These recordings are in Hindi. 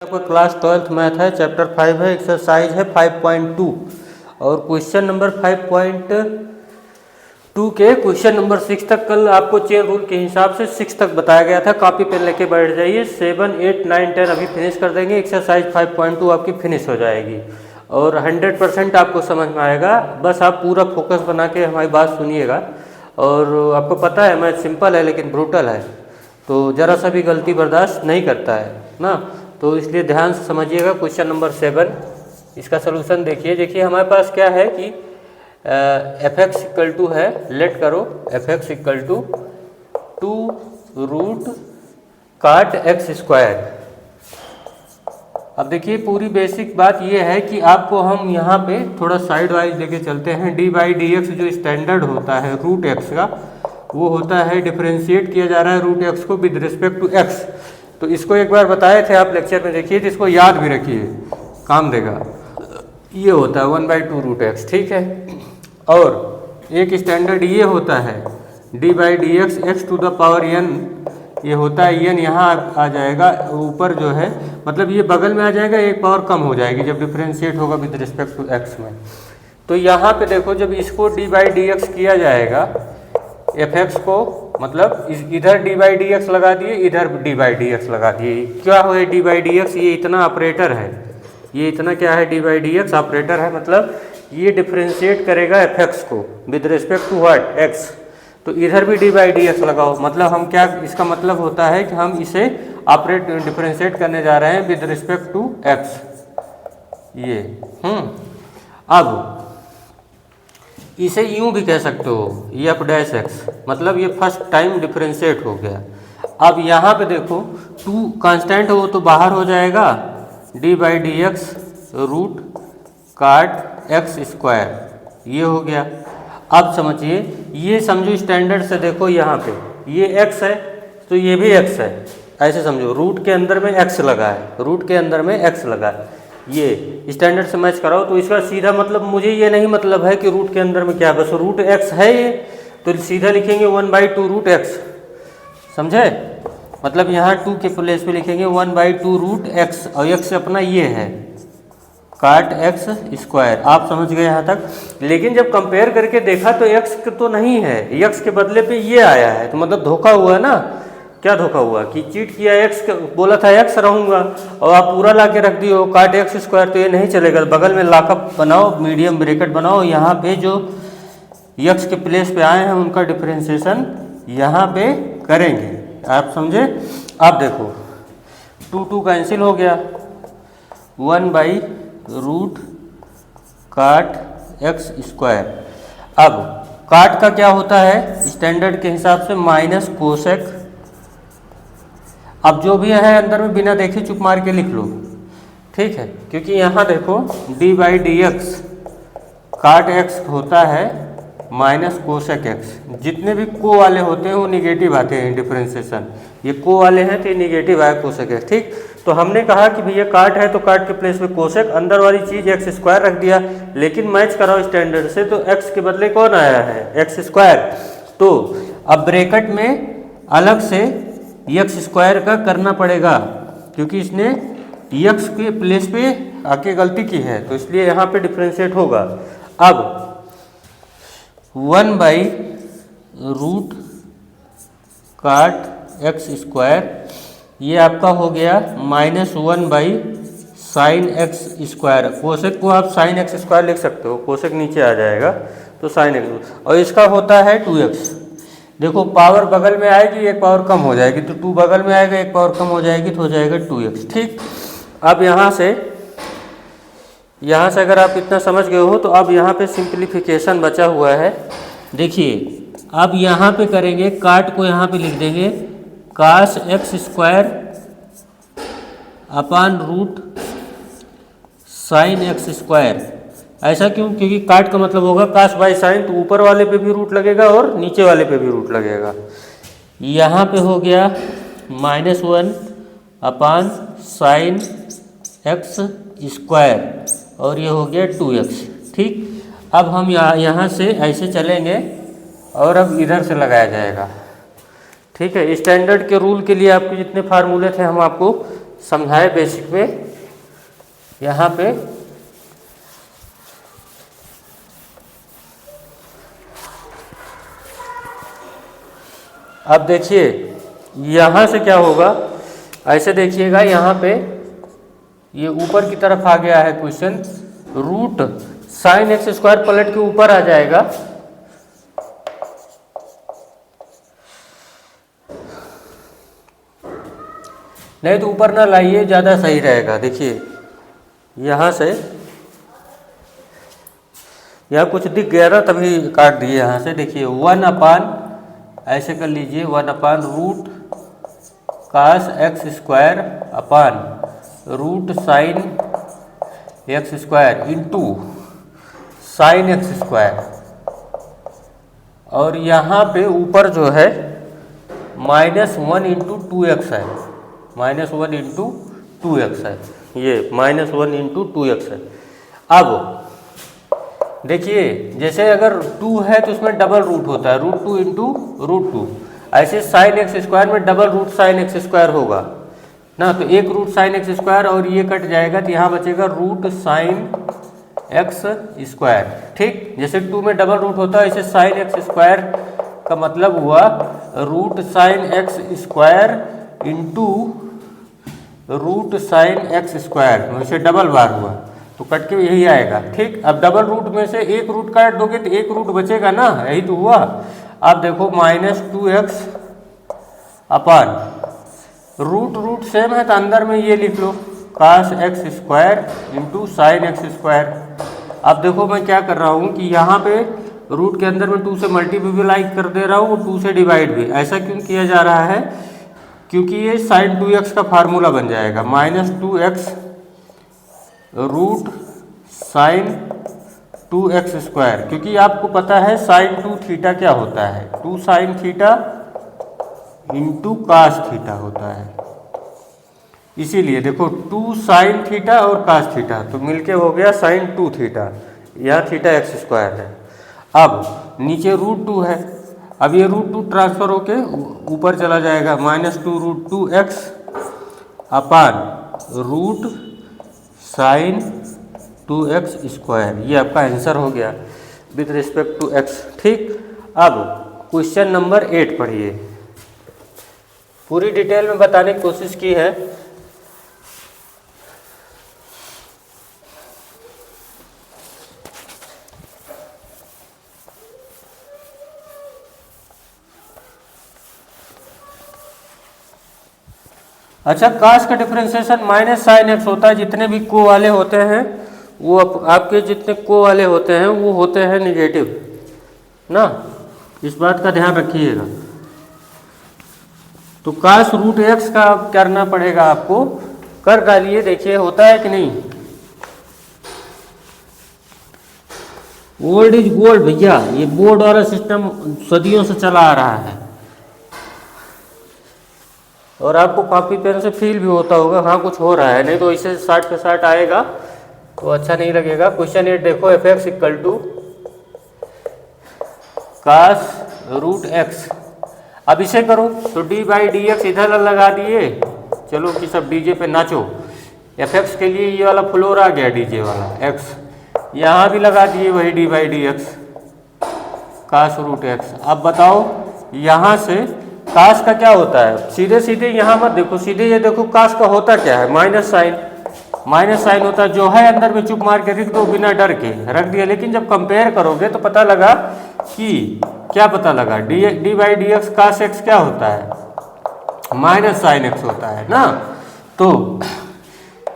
आपका क्लास 12th मैथ है, चैप्टर 5 है, एक्सरसाइज है 5.2 और क्वेश्चन नंबर 5.2 के क्वेश्चन नंबर 6 तक कल आपको चेन रूल के हिसाब से 6 तक बताया गया था। कॉपी पेन लेके बैठ जाइए। 7, 8, 9, 10 अभी फिनिश कर देंगे। एक्सरसाइज 5.2 आपकी फिनिश हो जाएगी और 100% आपको समझ में आएगा। बस आप पूरा फोकस बना के हमारी बात सुनिएगा। और आपको पता है मैथ सिंपल है लेकिन ब्रूटल है, तो ज़रा सा भी गलती बर्दाश्त नहीं करता है ना, तो इसलिए ध्यान से समझिएगा। क्वेश्चन नंबर 7 इसका सलूशन देखिए हमारे पास क्या है कि एफ एक्स इक्वल टू है, लेट करो F x equal to 2 root cot X square. अब देखिए पूरी बेसिक बात ये है कि आपको हम यहाँ पे थोड़ा साइड वाइज लेके चलते हैं। डी बाई डी एक्स जो स्टैंडर्ड होता है रूट एक्स का, वो होता है डिफरेंशिएट किया जा रहा है रूट एक्स को विद रिस्पेक्ट टू एक्स। तो इसको एक बार बताए थे आप लेक्चर में, देखिए तो इसको याद भी रखिए, काम देगा। ये होता है 1/2 रूट एक्स, ठीक है। और एक स्टैंडर्ड ये होता है D by D X X to the power N, ये होता है एन यहाँ आ जाएगा ऊपर जो है, मतलब ये बगल में आ जाएगा, एक पावर कम हो जाएगी जब डिफरेंशिएट होगा विद रिस्पेक्ट टू एक्स में। तो यहाँ पे देखो जब इसको डी बाई डी एक्स किया जाएगा एफ एक्स को, मतलब इधर डी बाई डी एक्स लगा दिए, इधर डी बाई डी एक्स लगा दिए। क्या हो डी बाई डी एक्स, ये इतना ऑपरेटर है, ये इतना क्या है D by D X operator है, मतलब ये डिफरेंशिएट करेगा एफ एक्स को with respect to what X. तो इधर भी डी बाई डी एक्स लगाओ, मतलब हम क्या, इसका मतलब होता है कि हम इसे ऑपरेट डिफरेंशिएट करने जा रहे हैं विद रिस्पेक्ट टू एक्स। ये अब इसे यूं भी कह सकते हो एफ डैश एक्स, मतलब ये फर्स्ट टाइम डिफरेंशिएट हो गया। अब यहाँ पे देखो 2 कांस्टेंट हो तो बाहर हो जाएगा, D by D X root cot X square, ये हो गया। अब समझिए, ये समझो स्टैंडर्ड से देखो, यहाँ पे ये x है तो ये भी x है, ऐसे समझो। रूट के अंदर में x लगा है, रूट के अंदर में x लगा है, ये स्टैंडर्ड से मैच कराओ। तो इसका सीधा मतलब, मुझे ये नहीं मतलब है कि रूट के अंदर में क्या, बस रूट x है ये, तो सीधा लिखेंगे 1/2 रूट x, समझे। मतलब यहाँ 2 के प्लेस पे लिखेंगे 1/2 रूट x, और x अपना ये है काट एक्स स्क्वायर। आप समझ गए यहाँ तक। लेकिन जब कंपेयर करके देखा तो x तो नहीं है, x के बदले पे ये आया है, तो मतलब धोखा हुआ ना। क्या धोखा हुआ कि चीट किया, x बोला था x रहूँगा और आप पूरा ला के रख दिए हो काट एक्स स्क्वायर, तो ये नहीं चलेगा। बगल में लॉकअप बनाओ, मीडियम ब्रैकेट बनाओ, यहाँ पे जो x के प्लेस पे आए हैं उनका डिफरेंशिएशन यहाँ पे करेंगे, आप समझे। अब देखो 2 कैंसिल हो गया, 1/रूट काट एक्स स्क्वायर। अब काट का क्या होता है स्टैंडर्ड के हिसाब से, माइनस कोसेक। अब जो भी है अंदर में बिना देखे चुप मार के लिख लो, ठीक है, क्योंकि यहाँ देखो डी बाई डी एक्स काट एक्स होता है माइनस कोसेक एक्स। जितने भी को वाले होते हैं वो निगेटिव आते हैं डिफरेंशिएशन, ये को वाले हैं तो ये निगेटिव आया कोसेक एक्स, ठीक। तो हमने कहा कि भैया काट है तो काट के प्लेस में कोसेक, अंदर वाली चीज़ एक्स स्क्वायर रख दिया। लेकिन मैच कराओ स्टैंडर्ड से तो एक्स के बदले कौन आया है, एक्स स्क्वायर। तो अब ब्रैकेट में अलग से एक्स स्क्वायर का करना पड़ेगा, क्योंकि इसने एक्स के प्लेस पे आके गलती की है, तो इसलिए यहाँ पे डिफरेंशिएट होगा। अब 1/रूट काट एक्स स्क्वायर, ये आपका हो गया -1/साइन एक्स स्क्वायर। कोसेक को आप साइन एक्स स्क्वायर लिख सकते हो, कोसेक नीचे आ जाएगा तो साइन एक्स, और इसका होता है 2x। देखो पावर बगल में आएगी, एक पावर कम हो जाएगी, तो 2 बगल में आएगा, एक पावर कम हो जाएगी तो हो जाएगा 2x, ठीक। अब यहाँ से अगर आप इतना समझ गए हो तो अब यहाँ पे सिंप्लीफिकेशन बचा हुआ है। देखिए अब यहाँ पे करेंगे, काट को यहाँ पे लिख देंगे cos X square upon root sine x square. ऐसा क्यों, क्योंकि काट का मतलब होगा काश बाई साइन, तो ऊपर वाले पे भी रूट लगेगा और नीचे वाले पे भी रूट लगेगा। यहाँ पे हो गया -1 अपान साइन एक्स स्क्वायर, और ये हो गया 2x, ठीक। अब हम यहाँ से ऐसे चलेंगे और अब इधर से लगाया जाएगा, ठीक है। स्टैंडर्ड के रूल के लिए आपके जितने फार्मूले थे हम आपको समझाए बेसिक में। यहाँ पे अब देखिए यहाँ से क्या होगा, ऐसे देखिएगा यहाँ पे ये ऊपर की तरफ आ गया है question, root sine x square पलट के ऊपर आ जाएगा, नहीं तो ऊपर ना लाइए, ज़्यादा सही रहेगा। देखिए यहाँ से यहाँ कुछ दिख गया ना, तभी काट दिए यहाँ से। देखिए 1/, ऐसे कर लीजिए 1/ root cos x square upon root sine x square into sine x square, और यहाँ पे ऊपर जो है -1 इंटू 2x है, -1 इंटू 2x है, ये -1 इंटू 2x है। अब देखिए जैसे अगर 2 है तो उसमें डबल रूट होता है, √2 इंटू √2, ऐसे साइन एक्स स्क्वायर में double root sine x square होगा ना, तो एक रूट साइन एक्स स्क्वायर और ये कट जाएगा तो यहाँ बचेगा रूट साइन एक्स स्क्वायर। ठीक, जैसे 2 में डबल रूट होता है ऐसे साइन एक्स स्क्वायर का मतलब हुआ root sine x square into root sine x square, वैसे डबल बार हुआ तो कट के यही आएगा। ठीक, अब डबल रूट में से एक रूट काट दोगे तो एक रूट बचेगा ना, यही तो हुआ। अब देखो -2x अपान रूट सेम है तो अंदर में ये लिख लो cos x square into sine x square. अब देखो मैं क्या कर रहा हूँ कि यहाँ पे रूट के अंदर में 2 से मल्टीप्लाई कर दे रहा हूँ और 2 से डिवाइड भी। ऐसा क्यों किया जा रहा है, क्योंकि ये साइन 2x का फार्मूला बन जाएगा, -2x root sine 2x square, क्योंकि आपको पता है साइन 2 थीटा क्या होता है, 2 sine theta into cos theta होता है। इसीलिए देखो 2 साइन थीटा और कास थीटा तो मिलके हो गया साइन 2 थीटा, यहाँ थीटा एक्स स्क्वायर है। अब नीचे √2 है, अब ये √2 ट्रांसफर होके ऊपर चला जाएगा, -2√2x अपान रूट साइन 2x स्क्वायर, ये आपका आंसर हो गया विद रिस्पेक्ट टू x। ठीक, अब क्वेश्चन नंबर 8 पढ़िए, पूरी डिटेल में बताने की कोशिश की है। अच्छा, कास का डिफरेंशिएशन माइनस साइन एक्स होता है, जितने भी को वाले होते हैं वो आपके जितने को वाले होते हैं वो होते हैं निगेटिव ना, इस बात का ध्यान रखिएगा। तो कास √x का करना पड़ेगा आपको, कर डालिए, देखिए होता है कि नहीं। ओल्ड इज गोल्ड भैया, ये बोर्ड वाला सिस्टम सदियों से चला आ रहा है और आपको कॉपी पेन से फील भी होता होगा हाँ कुछ हो रहा है, नहीं तो इसे 60 पे 60 आएगा तो अच्छा नहीं लगेगा। क्वेश्चन 8 देखो, f(x) = cos √x। अब इसे करो तो d/dx इधर लगा दिए, चलो कि सब डीजे पे नाचो। f(x) के लिए ये वाला फ्लोर आ गया डीजे वाला x, यहाँ भी लगा दिए वही d/dx cos √x। अब बताओ यहाँ से कास का क्या होता है, सीधे सीधे यहाँ मत देखो, सीधे ये देखो कास का होता क्या है, माइनस साइन होता है, जो है अंदर में चुप मार के रख दो, बिना डर के रख दिया। लेकिन जब कंपेयर करोगे तो पता लगा कि क्या पता लगा, d/dx कास x क्या होता है, माइनस साइन x होता है ना। तो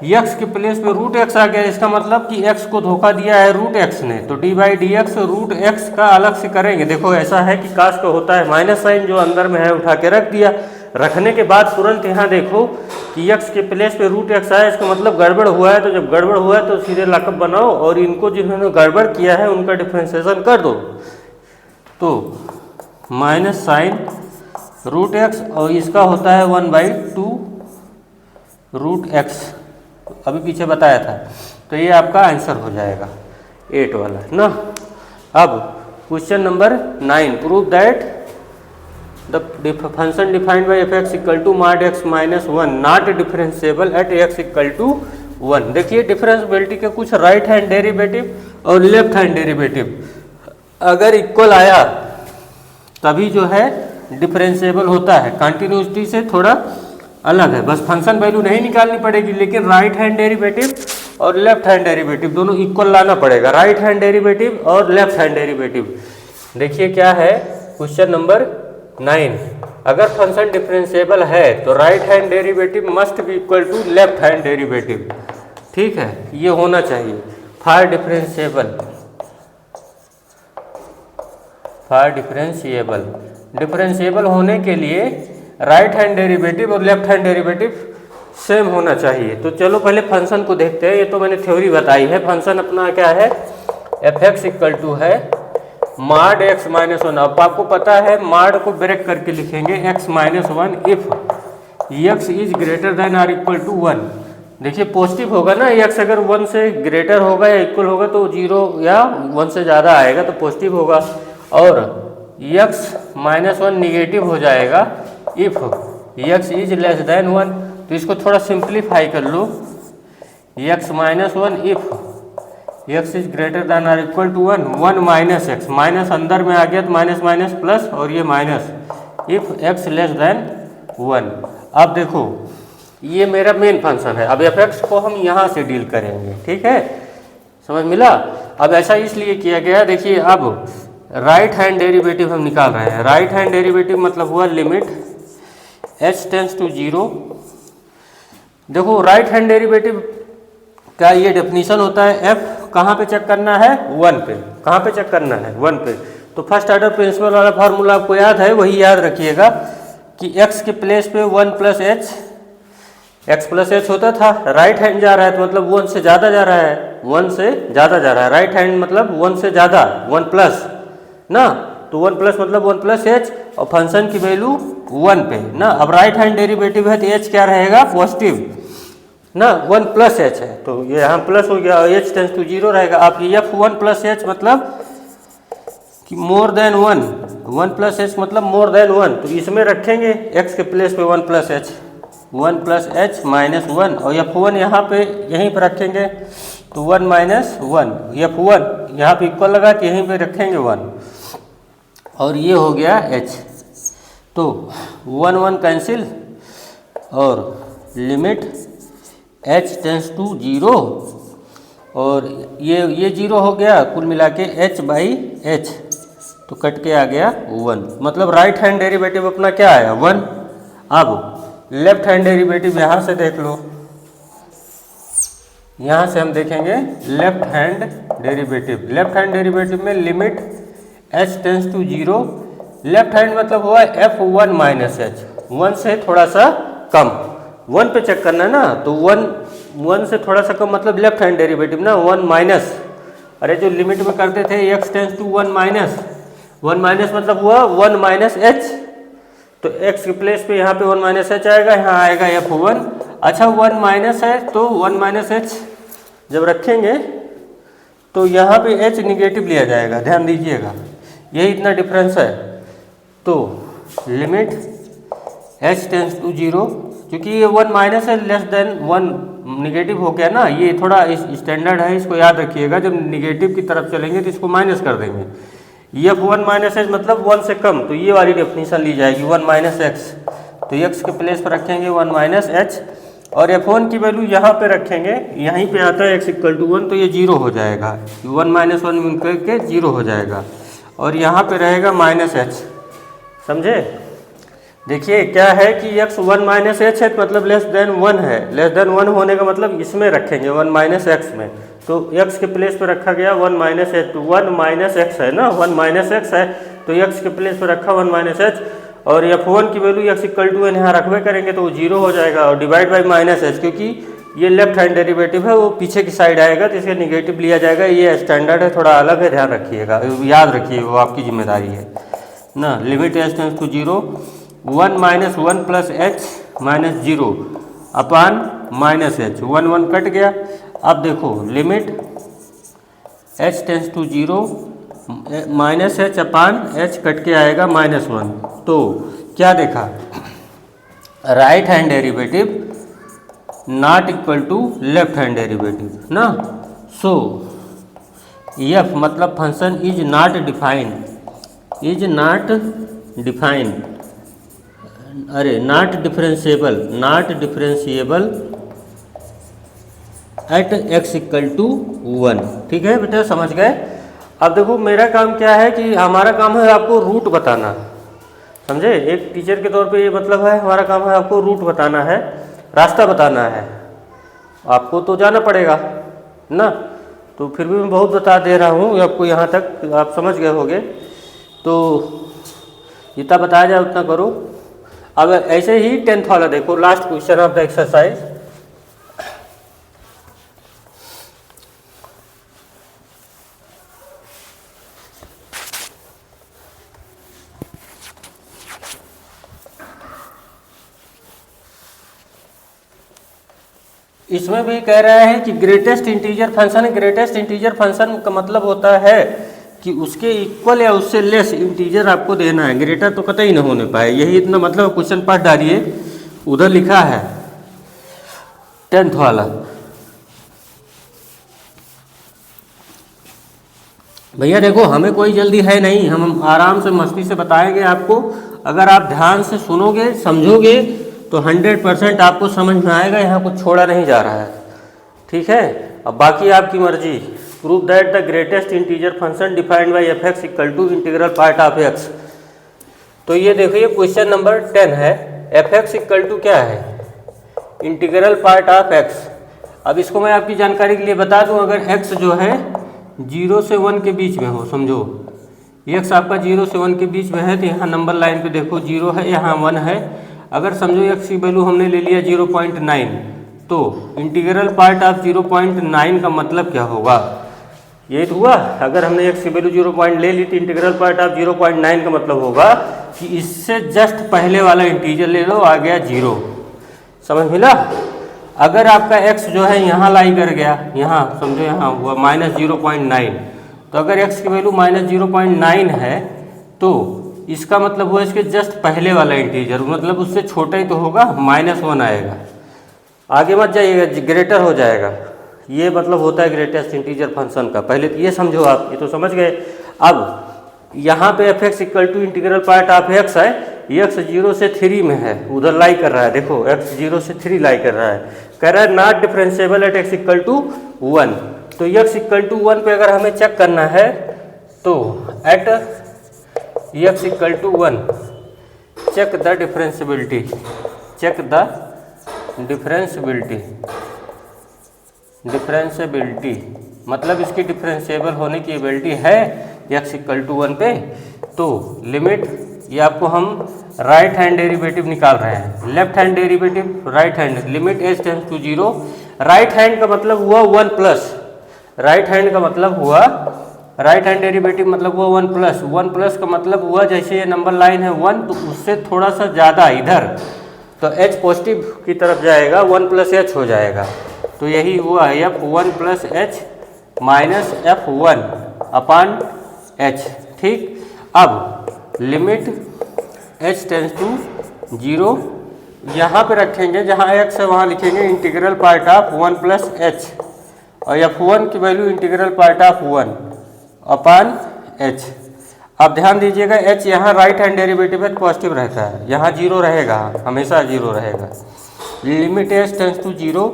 x के प्लेस पे √x आ गया, इसका मतलब कि x को धोखा दिया है √x ने, तो d/dx √x का अलग से करेंगे। देखो ऐसा है कि कास का होता है माइनस साइन, जो अंदर में है उठा के रख दिया, रखने के बाद तुरंत यहाँ देखो कि x के प्लेस पे √x आया, इसका मतलब गड़बड़ हुआ है। तो जब गड़बड़ हुआ है तो सीधे लॉकअप बनाओ और इनको जिन्होंने गड़बड़ किया है उनका डिफरेंशिएशन कर दो। तो माइनस साइन √x और इसका होता है 1/2 √x, अभी पीछे बताया था, तो ये आपका आंसर हो जाएगा 8 वाला ना। अब question number 9, prove that the function defined by F x equal to mod x minus one not differentiable at x equal to one. देखिए डिफरेंशिएबिलिटी के कुछ राइट हैंड डेरिवेटिव और लेफ्ट हैंड डेरिवेटिव अगर इक्वल आया तभी जो है डिफरेंशिएबल होता है, कंटिन्यूटी से थोड़ा अलग है। बस फंक्शन वैल्यू नहीं निकालनी पड़ेगी, लेकिन राइट हैंड डेरिवेटिव और लेफ्ट हैंड डेरिवेटिव दोनों इक्वल लाना पड़ेगा, राइट हैंड डेरिवेटिव और लेफ्ट हैंड डेरिवेटिव। देखिए क्या है क्वेश्चन नंबर 9, अगर फंक्शन डिफरेंशिएबल है तो right hand derivative must be equal to left hand derivative. ठीक है, ये होना चाहिए फॉर डिफरेंशिएबल होने के लिए राइट हैंड डेरिवेटिव और लेफ्ट हैंड डेरिवेटिव सेम होना चाहिए। तो चलो पहले फंक्शन को देखते हैं। ये तो मैंने थ्योरी बताई है। फंक्शन अपना क्या है, एफ एक्स इक्वल टू है mod x माइनस वन। अब आपको पता है mod को ब्रेक करके लिखेंगे x minus one if x is greater than or equal to one. देखिए पॉजिटिव होगा ना, x अगर वन से ग्रेटर होगा या इक्वल होगा तो जीरो या वन से ज़्यादा आएगा तो पॉजिटिव होगा, और x माइनस वन निगेटिव हो जाएगा if x is less than one. तो इसको थोड़ा सिंप्लीफाई कर लो, x minus one if x is greater than or equal to one, one minus X, minus अंदर में आ गया तो माइनस माइनस प्लस और ये minus, if x less than one. अब देखो ये मेरा मेन फंक्शन है। अब एफ एक्स को हम यहाँ से डील करेंगे, ठीक है, समझ मिला। अब ऐसा इसलिए किया गया, देखिए अब राइट हैंड डेरिवेटिव हम निकाल रहे हैं। राइट हैंड डेरिवेटिव मतलब हुआ limit h tends to zero. देखो राइट हैंड डेरिवेटिव का ये डेफिनीशन होता है, f कहाँ पे चेक करना है, वन पे। कहाँ पे चेक करना है, वन पे। तो फर्स्ट ऑर्डर प्रिंसिपल वाला फार्मूला आपको याद है, वही याद रखिएगा कि x के प्लेस पे one plus H, x plus H होता था। राइट हैंड जा रहा है तो मतलब वन से ज़्यादा जा रहा है, वन से ज़्यादा जा रहा है। राइट हैंड मतलब वन से ज़्यादा, वन प्लस ना, तो वन प्लस मतलब वन प्लस एच और फंक्शन की वैल्यू वन पे ना। अब राइट हैंड डेरिवेटिव है तो एच क्या रहेगा, पॉजिटिव ना, वन प्लस एच है तो ये यहाँ प्लस हो गया और एच टेंस टू जीरो रहेगा। आप ये एफ वन प्लस एच मतलब कि more than one, one plus H मतलब मोर देन वन, तो इसमें रखेंगे एक्स के प्लेस पे one plus h minus one, और एफ वन यहाँ पे यहीं पर रखेंगे तो one minus one, F one यहाँ पे इक्वल लगा कि यहीं पे रखेंगे वन, और ये हो गया एच। तो वन वन कैंसिल और limit h tends to zero, और ये जीरो हो गया, कुल मिला के h बाई एच, तो कट के आ गया वन। मतलब राइट हैंड डेरिवेटिव अपना क्या आया, वन। अब लेफ्ट हैंड डेरिवेटिव यहाँ से देख लो, यहाँ से हम देखेंगे left hand derivative. Left hand derivative में limit h tends to zero, left hand मतलब हुआ f one minus h, one से थोड़ा सा कम, वन पे चेक करना है ना, तो वन से थोड़ा सा कम मतलब लेफ्ट हैंड डेरिवेटिव ना, वन माइनस, अरे जो लिमिट में करते थे x tends to one minus मतलब हुआ वन माइनस एच, तो x के प्लेस पे यहाँ पे वन माइनस एच आएगा, यहाँ आएगा एफ वन। अच्छा वन माइनस है तो वन माइनस एच जब रखेंगे तो यहाँ पे h निगेटिव लिया जाएगा, ध्यान दीजिएगा, यही इतना डिफरेंस है। तो limit h tends to zero, क्योंकि ये वन माइनस है, लेस देन वन निगेटिव हो गया ना, ये थोड़ा स्टैंडर्ड है, इसको याद रखिएगा। जब निगेटिव की तरफ चलेंगे तो इसको माइनस कर देंगे। ये वन माइनस एच मतलब वन से कम, तो ये वाली डेफिनीशन ली जाएगी, वन माइनस एक्स, तो एक्स के प्लेस पर रखेंगे वन माइनस एच, और एफ वन की वैल्यू यहाँ पे रखेंगे, यहीं पे आता है एक्स इक्वल टू वन, तो ये जीरो हो जाएगा, वन माइनस वन मिलकर के जीरो हो जाएगा, और यहाँ पे रहेगा माइनस एच, समझे। देखिए क्या है कि x वन माइनस एच है मतलब लेस देन वन है, लेस देन वन होने का मतलब इसमें रखेंगे वन माइनस एक्स में, तो x के प्लेस पर रखा गया वन माइनस एच, तो वन माइनस एक्स है ना, वन माइनस एक्स है तो x के प्लेस पर रखा वन माइनस एच, और एफ वन की वैल्यू x इक्वल टू यहाँ रखबे करेंगे तो वो जीरो हो जाएगा, और डिवाइड बाई माइनस एच, क्योंकि ये लेफ्ट हैंड डेरिवेटिव है वो पीछे की साइड आएगा तो इसका निगेटिव लिया जाएगा। ये स्टैंडर्ड है, थोड़ा अलग है, ध्यान रखिएगा, याद रखिए, वो आपकी जिम्मेदारी है ना। Limit h tends to zero, one minus one plus h minus zero upon minus h, one one cut गया। अब देखो limit h tends to zero, minus h upon h cut के आएगा -1। तो क्या देखा, right hand derivative not equal to left hand derivative ना। सो एफ मतलब फंक्शन इज नॉट डिफाइंड, अरे not differentiable at x equal to 1। ठीक है बेटा, समझ गए। अब देखो मेरा काम क्या है कि हमारा काम है आपको रूट बताना, समझे। एक टीचर के तौर पे ये मतलब है हमारा काम है आपको रूट बताना है, रास्ता बताना है। आपको तो जाना पड़ेगा ना, तो फिर भी मैं बहुत बता दे रहा हूँ आपको, यहाँ तक आप समझ गए होंगे। तो जितना बताया जाए उतना करो। अब ऐसे ही 10th वाला देखो, last question of the exercise. इसमें भी कह रहा है कि ग्रेटेस्ट इंटीजर फंक्शन का मतलब होता है कि उसके इक्वल या उससे लेस इंटीजर आपको देना है, ग्रेटर तो कतई न होने पाए। यही इतना मतलब क्वेश्चन पार्ट डालिए, उधर लिखा है 10th वाला। भैया देखो हमें कोई जल्दी है नहीं, हम आराम से मस्ती से बताएंगे आपको। अगर आप ध्यान से सुनोगे समझोगे तो 100% आपको समझ में आएगा, यहाँ कुछ छोड़ा नहीं जा रहा है। ठीक है, अब बाकी आपकी मर्जी। Prove that the greatest integer function defined by F x equal to integral part of x. तो ये देखिए क्वेश्चन नंबर 10 है, एफ एक्स इक्वल टू क्या है, इंटीग्रल पार्ट ऑफ एक्स। अब इसको मैं आपकी जानकारी के लिए बता दूं, अगर एक्स जो है 0 से 1 के बीच में हो, समझो एक्स आपका 0 से 1 के बीच में है, तो यहाँ नंबर लाइन पे देखो 0 है, यहाँ 1 है। अगर समझो एक्स की वैल्यू हमने ले लिया 0.9, तो इंटीग्रल पार्ट ऑफ 0.9 का मतलब क्या होगा, यही तो हुआ। अगर हमने एक्स की वैल्यू 0 ले ली तो इंटीग्रल पार्ट ऑफ 0.9 का मतलब होगा कि इससे जस्ट पहले वाला इंटीजर ले लो, आ गया 0। समझ मिला। अगर आपका x जो है यहाँ लाई कर गया, यहाँ समझो यहाँ हुआ -0.9, तो अगर x की वैल्यू -0.9 है तो इसका मतलब हुआ इसके जस्ट पहले वाला इंटीजर, मतलब उससे छोटा ही तो होगा, -1 आएगा। आगे मत जाइएगा, ग्रेटर हो जाएगा। ये मतलब होता है ग्रेटेस्ट इंटीजर फंक्शन का। पहले तो ये समझो आप, ये तो समझ गए। अब यहाँ पे f x equal to integral part of x है, एक्स 0 से 3 में है, उधर लाई कर रहा है। देखो एक्स 0 से 3 लाई कर रहा है, कह रहा है not differentiable at x equal to 1। तो एक्स इक्वल टू 1 पे अगर हमें चेक करना है तो at x equal to 1 check the differentiability, differentiability मतलब इसकी डिफरेंशिएबल होने की एबिलिटी है एक्स इक्वल टू 1 पे। तो लिमिट, ये आपको हम राइट हैंड डेरिवेटिव निकाल रहे हैं, left hand derivative right hand, limit h tends to 0। Right hand का मतलब हुआ 1 प्लस, राइट हैंड का मतलब हुआ, राइट हैंड डेरिवेटिव मतलब हुआ 1 प्लस, 1 प्लस का मतलब हुआ जैसे ये नंबर लाइन है 1 तो उससे थोड़ा सा ज़्यादा इधर, तो h पॉजिटिव की तरफ जाएगा, 1 प्लस एच हो जाएगा। तो यही हुआ f1 plus h minus f1 अपान h। ठीक, अब लिमिट h टेंस टू 0 यहाँ पे रखेंगे, जहाँ x है वहाँ लिखेंगे integral part of 1 plus h, और f1 की value integral part of 1 upon h। अब ध्यान दीजिएगा h यहाँ राइट हैंड डेरिवेटिव है, पॉजिटिव रहता है, यहाँ 0 रहेगा, हमेशा 0 रहेगा। Limit h tends to 0,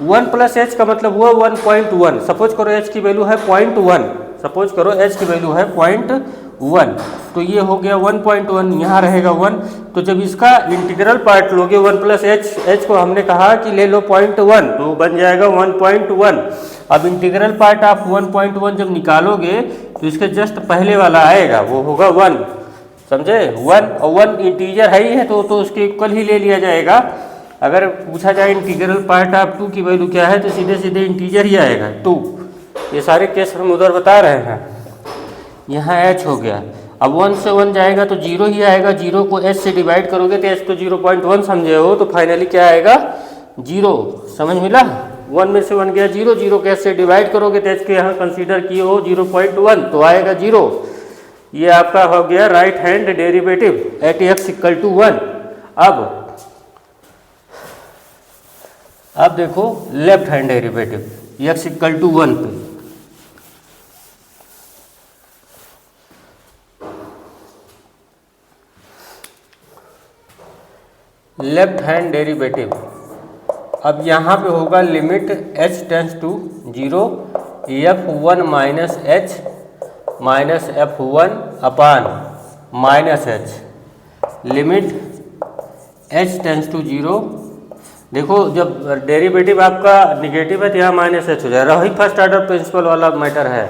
1 plus h का मतलब हुआ 1.1। सपोज करो h की वैल्यू है 0.1, सपोज करो h की वैल्यू है 0.1, तो ये हो गया 1.1, यहाँ रहेगा 1। तो जब इसका इंटीग्रल पार्ट लोगे 1 प्लस h को हमने कहा कि ले लो 0.1, तो बन जाएगा 1.1। अब इंटीग्रल पार्ट ऑफ 1.1 जब निकालोगे तो इसके जस्ट पहले वाला आएगा, वो होगा 1, समझे। 1 और 1 इंटीजर है ही है, तो उसके इक्वल ही ले लिया जाएगा। अगर पूछा जाए इंटीग्रल पार्ट ऑफ 2 की वैल्यू क्या है, तो सीधे सीधे इंटीजर ही आएगा 2। ये सारे केस हम उधर बता रहे हैं। यहाँ h हो गया, अब 1 से 1 जाएगा तो 0 ही आएगा, 0 को h से डिवाइड करोगे तो h तो 0.1 समझे हो, तो फाइनली क्या आएगा 0। समझ मिला, 1 में से 1 गया 0, 0 के से डिवाइड करोगे तो h के यहाँ कंसीडर किए हो 0.1 तो आएगा 0। ये आपका हो गया right hand derivative at x equal to 1। अब देखो left hand derivative x equal to 1 पे। लेफ्ट हैंड डेरिवेटिव अब यहाँ पे होगा limit h tends to 0 f1 minus h minus f1 upon minus h limit h tends to 0। देखो जब डेरिवेटिव आपका निगेटिव है तो यहाँ माइनस h हो जाएगा, वही फर्स्ट ऑर्डर प्रिंसिपल वाला मैटर है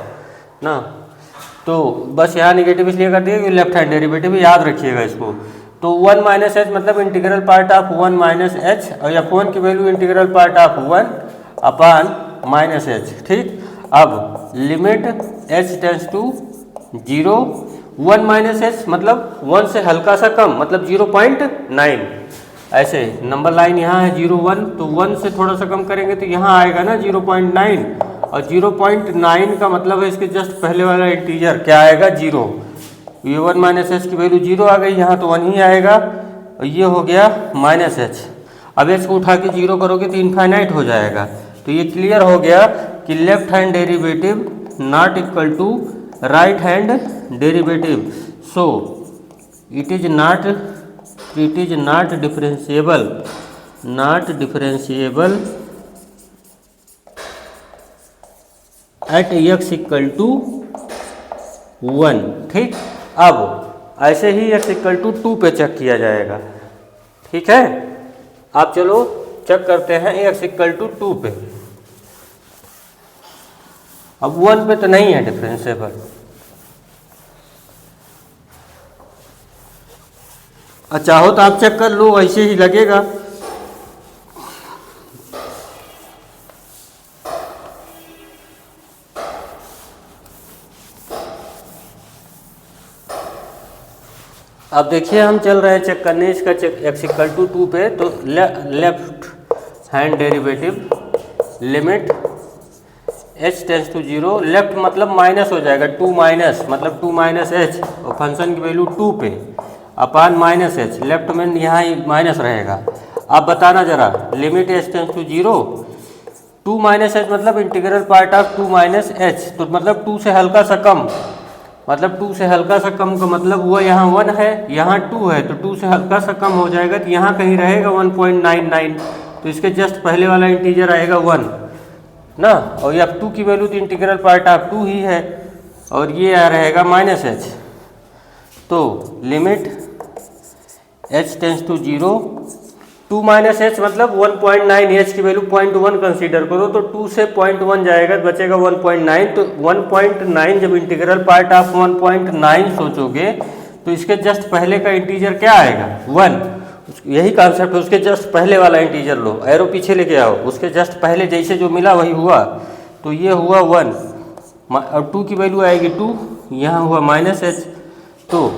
ना। तो बस यहाँ निगेटिव इसलिए कर दिया कि लेफ्ट हैंड डेरिवेटिव, याद रखिएगा इसको। तो 1 माइनस एच मतलब integral part of 1 minus h और f1 की value integral part of 1 upon minus h. ठीक, अब limit h tends to 0 1 minus h मतलब 1 से हल्का सा कम मतलब 0.9। ऐसे नंबर लाइन यहाँ है 0 1 तो 1 से थोड़ा सा कम करेंगे तो यहाँ आएगा ना 0.9 और 0.9 का मतलब है इसके जस्ट पहले वाला इंटीजर क्या आएगा 0। ये 1 माइनस एच की वैल्यू 0 आ गई, यहाँ तो 1 ही आएगा और ये हो गया माइनस एच। अब एच को उठा के 0 करोगे तो इनफाइनाइट हो जाएगा। तो ये क्लियर हो गया कि left hand derivative not equal to right hand derivative. So it is not differentiable at x equal to 1। ठीक, अब ऐसे ही x इक्वल टू 2 पे चेक किया जाएगा। ठीक है, आप चलो चेक करते हैं x इक्वल टू 2 पे। अब 1 पे तो नहीं है डिफरेंशिएबल, चाहो तो आप चेक कर लो, ऐसे ही लगेगा। अब देखिए हम चल रहे हैं चेक करने इसका चेक x इक्वल टू 2 पे। तो left hand derivative limit h tends to 0, left मतलब माइनस हो जाएगा 2 माइनस मतलब 2 माइनस एच और फंक्शन की वैल्यू 2 पे अपान माइनस एच, लेफ्ट में यहाँ ही माइनस रहेगा। आप बताना जरा limit h tends to 0 2 minus h मतलब integral part of 2 minus h तो मतलब 2 से हल्का सा कम मतलब 2 से हल्का सा कम का मतलब हुआ यहाँ 1 है यहाँ 2 है तो 2 से हल्का सा कम हो जाएगा तो यहाँ कहीं रहेगा 1.99 तो इसके जस्ट पहले वाला इंटीजर आएगा 1 ना। और ये f2 की वैल्यू तो इंटीग्रल पार्ट ऑफ 2 ही है और ये आ रहेगा माइनस एच। तो limit h tends to 0 2 minus h मतलब 1.9 एच की वैल्यू 0.1 कंसीडर करो तो 2 से 0.1 जाएगा तो बचेगा 1.9। तो 1.9 जब इंटीग्रल पार्ट ऑफ 1.9 सोचोगे तो इसके जस्ट पहले का इंटीजर क्या आएगा 1। यही कॉन्सेप्ट है, उसके जस्ट पहले वाला इंटीजर लो, एरो पीछे लेके आओ, उसके जस्ट पहले जैसे जो मिला वही हुआ। तो ये हुआ 1 और 2 की वैल्यू आएगी 2, यहाँ हुआ माइनस एच। तो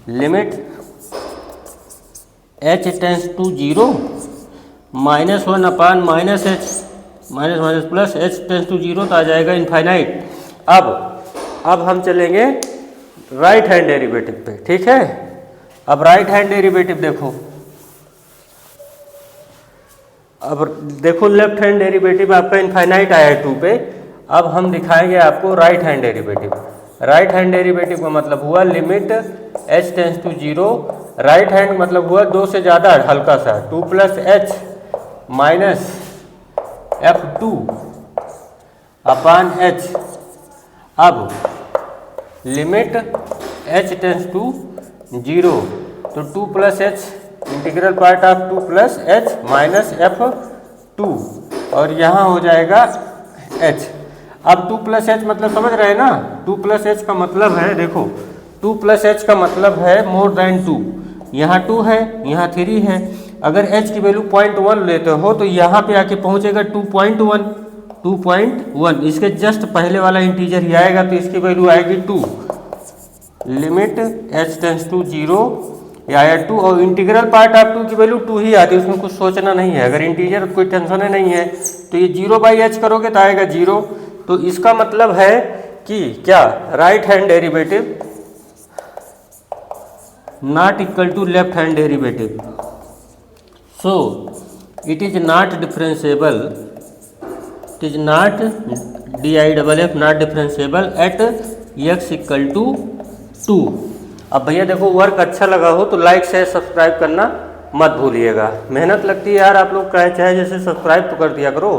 limit h tends to 0 -1 upon minus h minus minus plus h tends to 0 तो आ जाएगा इनफाइनाइट। अब हम चलेंगे राइट हैंड डेरिवेटिव पे। ठीक है, अब राइट हैंड डेरिवेटिव देखो। अब देखो लेफ्ट हैंड डेरिवेटिव आपका इनफाइनाइट आया है 2 पे। अब हम दिखाएंगे आपको right hand derivative. Right hand derivative का मतलब हुआ limit h tends to 0, right hand मतलब हुआ 2 से ज़्यादा हल्का सा 2 plus h minus f2 upon h। अब लिमिट h टेंस टू 0 तो 2 plus h integral part of 2 plus h minus f2 और यहाँ हो जाएगा h। अब 2 प्लस एच मतलब समझ रहे हैं ना, 2 प्लस एच का मतलब है देखो 2 प्लस एच का मतलब है मोर देन 2, यहाँ 2 है यहाँ 3 है। अगर h की वैल्यू 0.1 लेते हो तो यहाँ पे आके पहुँचेगा 2.1। इसके जस्ट पहले वाला इंटीजर ही आएगा तो इसकी वैल्यू आएगी 2। लिमिट h टेंस टू 0 ये आया 2 और इंटीग्रल पार्ट ऑफ 2 की वैल्यू 2 ही आती है, उसमें कुछ सोचना नहीं है। अगर इंटीजर कोई टेंशन नहीं है तो ये 0/h करोगे तो आएगा 0। तो इसका मतलब है कि क्या right hand derivative not equal to left hand derivative, so it is not differentiable, it is not DIFF not differentiable at x equal to 2। अब भैया देखो वर्क अच्छा लगा हो तो लाइक शेयर सब्सक्राइब करना मत भूलिएगा। मेहनत लगती है यार, आप लोग चाहे जैसे सब्सक्राइब तो कर दिया करो।